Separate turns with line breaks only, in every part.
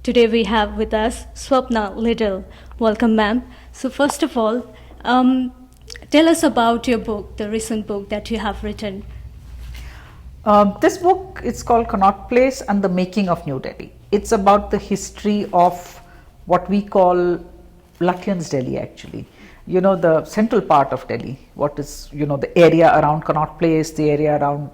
Today we have with us Swapna Little. Welcome, ma'am. So first of all, tell us about your book, the recent book that you have written.
This book is called Connaught Place and the Making of New Delhi. It's about the history of what we call Lutyens Delhi, actually. You know, the central part of Delhi, what is, you know, the area around Connaught Place, the area around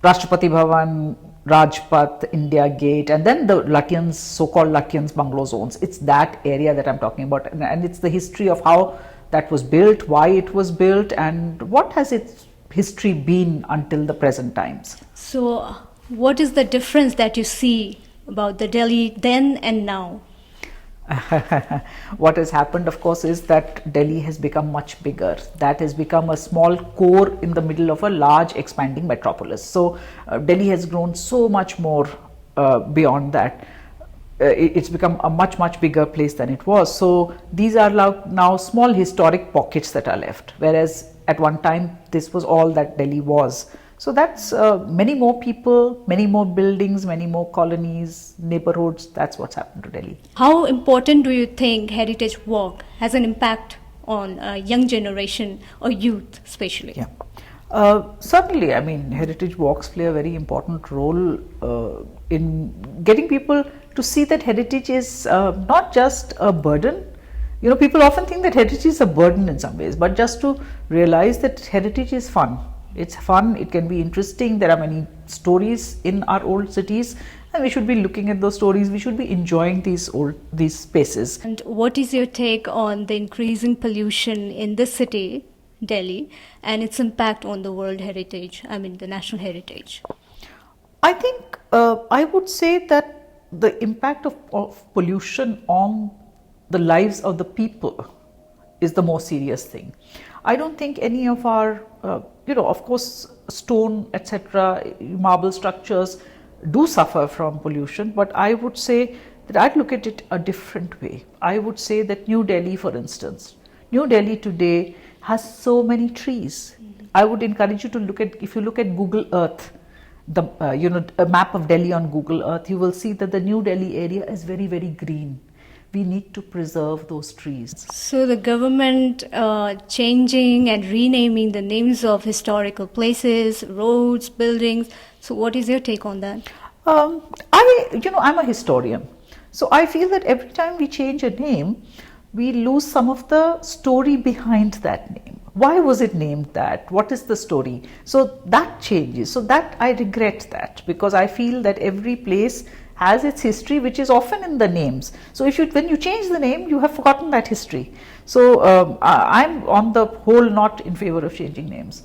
Rashtrapati Bhavan, Rajpath, India Gate, and then the Lutyens, so-called Lutyens bungalow zones. It's that area that I'm talking about, and it's the history of how that was built, why it was built, and what has its history been until the present times.
So what is the difference that you see about the Delhi then and now?
What has happened, of course, is that Delhi has become much bigger. That has become a small core in the middle of a large expanding metropolis. So Delhi has grown so much more beyond that. It's become a much bigger place than it was. So these are now small historic pockets that are left, whereas at one time this was all that Delhi was. So that's many more people, many more buildings, many more colonies, neighborhoods. That's what's happened to Delhi.
How important do you think heritage walk has an impact on young generation or youth especially?
Yeah. Certainly, I mean, heritage walks play a very important role in getting people to see that heritage is not just a burden. You know, people often think that heritage is a burden in some ways, but just to realize that heritage is fun. It's fun, it can be interesting. There are many stories in our old cities, and we should be looking at those stories. We should be enjoying these spaces.
And what is your take on the increasing pollution in this city, Delhi, and its impact on the world heritage, I mean the national heritage?
I think I would say that the impact of pollution on the lives of the people is the most serious thing. I don't think any of our, of course, stone, etc., marble structures do suffer from pollution, but I would say that I'd look at it a different way. I would say that New Delhi, for instance, New Delhi today has so many trees. I would encourage you to look at, if you look at Google Earth, a map of Delhi on Google Earth, you will see that the New Delhi area is very green. We need to preserve those trees. So
the government changing and renaming the names of historical places, roads, buildings. So what is your take on that? I'm a historian. So I feel that every time we change a name, we lose some of the story behind that name. Why was it named that? What is the story? So that changes. So that I regret that, because I feel that every place has its history, which is often in the names. So when you change the name, you have forgotten that history. So I'm on the whole not in favor of changing names.